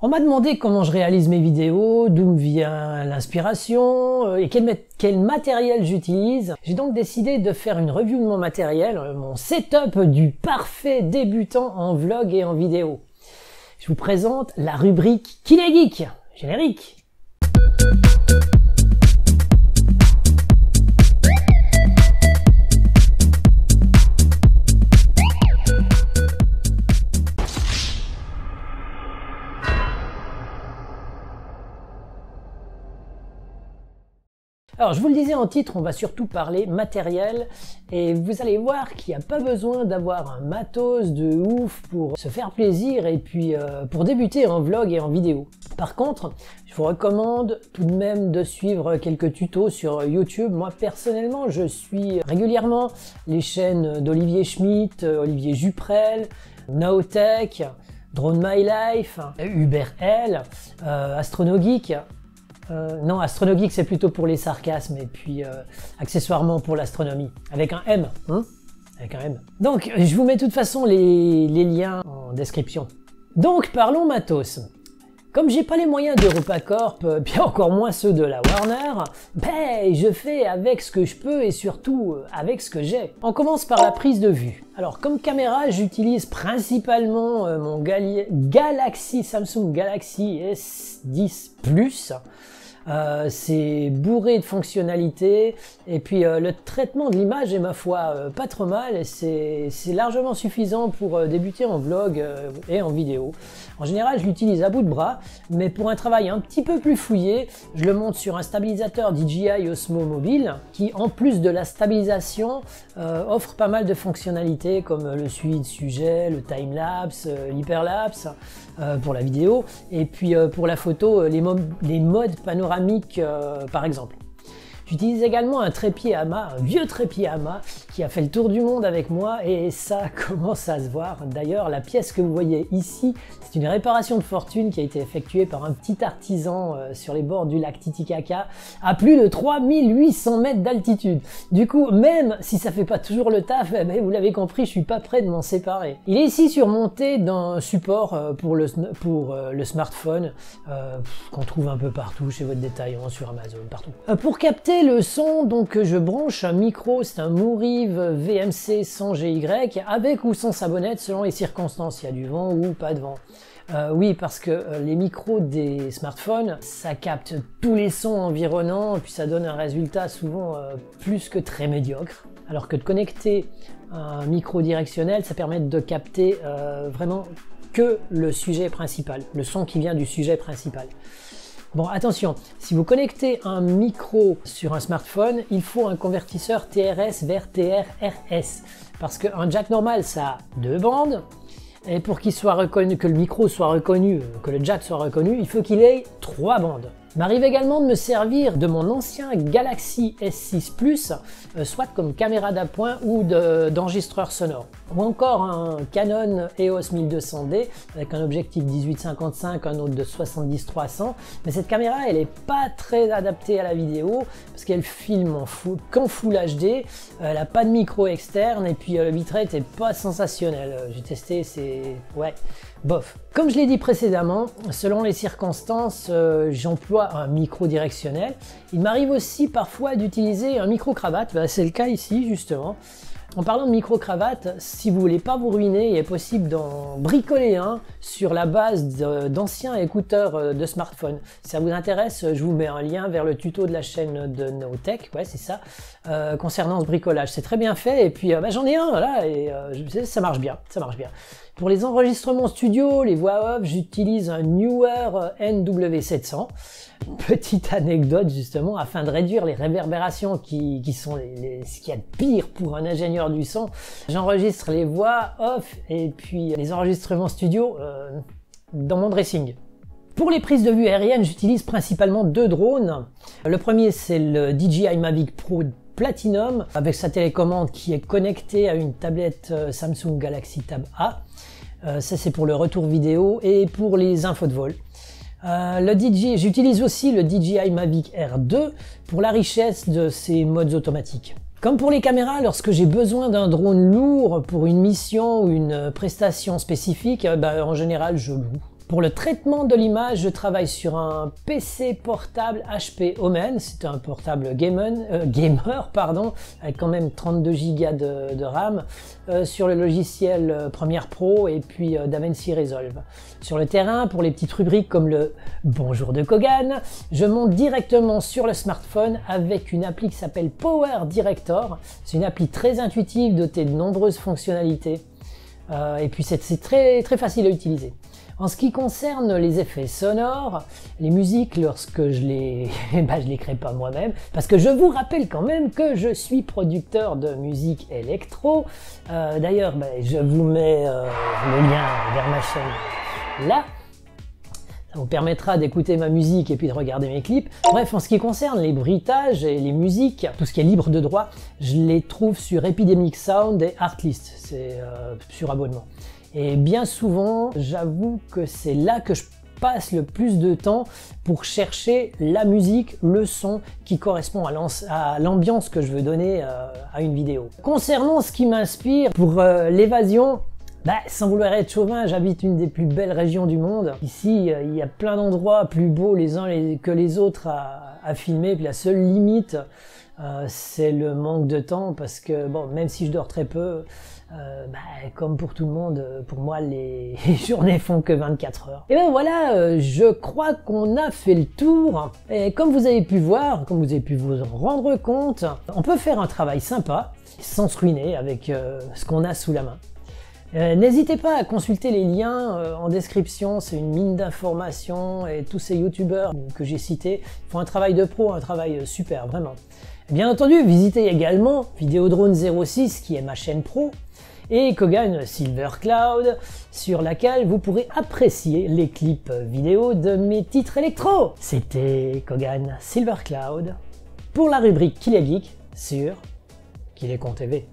On m'a demandé comment je réalise mes vidéos, d'où vient l'inspiration et quel matériel j'utilise. J'ai donc décidé de faire une review de mon matériel, mon setup du parfait débutant en vlog et en vidéo. Je vous présente la rubrique Qu'il est geek, générique. Alors, je vous le disais en titre, on va surtout parler matériel et vous allez voir qu'il n'y a pas besoin d'avoir un matos de ouf pour se faire plaisir et puis pour débuter en vlog et en vidéo. Par contre, je vous recommande tout de même de suivre quelques tutos sur YouTube. Moi, personnellement, je suis régulièrement les chaînes d'Olivier Schmitt, Olivier Juprel, Naotech, Drone My Life, UberL, Astronogeek. Non, Astronogeek c'est plutôt pour les sarcasmes et puis accessoirement pour l'astronomie. Avec un M, hein? Avec un M. Donc, je vous mets de toute façon les liens en description. Donc, parlons matos. Comme j'ai pas les moyens d'EuropaCorp, bien encore moins ceux de la Warner, ben je fais avec ce que je peux et surtout avec ce que j'ai. On commence par la prise de vue. Alors comme caméra, j'utilise principalement mon Samsung Galaxy S10 Plus. C'est bourré de fonctionnalités et puis le traitement de l'image est ma foi pas trop mal et c'est largement suffisant pour débuter en vlog et en vidéo. En général, je l'utilise à bout de bras, mais pour un travail un petit peu plus fouillé, je le monte sur un stabilisateur DJI Osmo Mobile qui, en plus de la stabilisation, offre pas mal de fonctionnalités comme le suivi de sujet, le time-lapse, l'hyperlapse pour la vidéo et puis pour la photo, les modes panoramiques par exemple. J'utilise également un trépied à mât, un vieux trépied à mât qui a fait le tour du monde avec moi et ça commence à se voir. D'ailleurs, la pièce que vous voyez ici, c'est une réparation de fortune qui a été effectuée par un petit artisan sur les bords du lac Titicaca à plus de 3800 mètres d'altitude. Du coup, même si ça fait pas toujours le taf, mais vous l'avez compris, je suis pas prêt de m'en séparer. Il est ici surmonté d'un support pour le smartphone qu'on trouve un peu partout chez votre détaillant, sur Amazon, partout. Pour capter le son, donc je branche un micro, c'est un Mourive VMC 100GY avec ou sans sabonnette selon les circonstances, il y a du vent ou pas de vent. Oui, parce que les micros des smartphones, ça capte tous les sons environnants et puis ça donne un résultat souvent plus que très médiocre. Alors que de connecter un micro directionnel, ça permet de capter vraiment que le sujet principal, le son qui vient du sujet principal. Bon, attention, si vous connectez un micro sur un smartphone, il faut un convertisseur TRS vers TR-RS. Parce qu'un jack normal, ça a deux bandes. Et pour qu'il soit reconnu, que le micro soit reconnu, que le jack soit reconnu, il faut qu'il ait trois bandes. Il m'arrive également de me servir de mon ancien Galaxy S6 Plus, soit comme caméra d'appoint ou d'enregistreur sonore. Ou encore un Canon EOS 1200D avec un objectif 18-55, un autre de 70-300. Mais cette caméra, elle n'est pas très adaptée à la vidéo parce qu'elle filme qu'en Full HD. Elle n'a pas de micro externe et puis le bitrate n'est pas sensationnel. J'ai testé, c'est... ouais, bof. Comme je l'ai dit précédemment, selon les circonstances, j'emploie un micro directionnel. Il m'arrive aussi parfois d'utiliser un micro-cravate. Ben, c'est le cas ici, justement. En parlant de micro-cravate, si vous voulez pas vous ruiner, il est possible d'en bricoler un sur la base d'anciens écouteurs de smartphone. Si ça vous intéresse, je vous mets un lien vers le tuto de la chaîne de Naotech, ouais c'est ça, concernant ce bricolage. C'est très bien fait et puis bah, j'en ai un là et ça marche bien, ça marche bien. Pour les enregistrements studio, les voix off, j'utilise un Neewer NW700. Petite anecdote justement, afin de réduire les réverbérations qui sont ce qu'il y a de pire pour un ingénieur du son, j'enregistre les voix off et puis les enregistrements studio dans mon dressing. Pour les prises de vue aériennes, j'utilise principalement deux drones. Le premier, c'est le DJI Mavic Pro Platinum avec sa télécommande qui est connectée à une tablette Samsung Galaxy Tab A. Ça c'est pour le retour vidéo et pour les infos de vol. J'utilise aussi le DJI Mavic Air 2 pour la richesse de ses modes automatiques. Comme pour les caméras, lorsque j'ai besoin d'un drone lourd pour une mission ou une prestation spécifique, en général je loue. Pour le traitement de l'image, je travaille sur un PC portable HP Omen. C'est un portable gamer, pardon, avec quand même 32 Go de RAM, sur le logiciel Premiere Pro et puis DaVinci Resolve. Sur le terrain, pour les petites rubriques comme le Bonjour de Kogan, je monte directement sur le smartphone avec une appli qui s'appelle Power Director. C'est une appli très intuitive, dotée de nombreuses fonctionnalités. Et puis c'est très facile à utiliser. En ce qui concerne les effets sonores, les musiques, lorsque je les crée pas moi-même, parce que je vous rappelle quand même que je suis producteur de musique électro. D'ailleurs, je vous mets le lien vers ma chaîne là. Ça vous permettra d'écouter ma musique et puis de regarder mes clips. Bref, en ce qui concerne les bruitages et les musiques, tout ce qui est libre de droit, je les trouve sur Epidemic Sound et Artlist, c'est sur abonnement. Et bien souvent, j'avoue que c'est là que je passe le plus de temps pour chercher la musique, le son qui correspond à l'ambiance que je veux donner à une vidéo. Concernant ce qui m'inspire pour l'évasion, sans vouloir être chauvin, j'habite une des plus belles régions du monde. Ici, il y a plein d'endroits plus beaux les uns que les autres à filmer. Puis la seule limite, c'est le manque de temps parce que, bon, même si je dors très peu, comme pour tout le monde, pour moi, les journées font que 24 heures. Et ben voilà, je crois qu'on a fait le tour. Et comme vous avez pu voir, comme vous avez pu vous en rendre compte, on peut faire un travail sympa, sans se ruiner avec ce qu'on a sous la main. N'hésitez pas à consulter les liens en description, c'est une mine d'informations et tous ces youtubeurs que j'ai cités font un travail de pro, un travail super, vraiment. Bien entendu, visitez également Videodrone06 qui est ma chaîne pro et Kogan Silver Cloud sur laquelle vous pourrez apprécier les clips vidéo de mes titres électro. C'était Kogan Silver Cloud pour la rubrique Qu'il est geek sur Qu'il est con TV.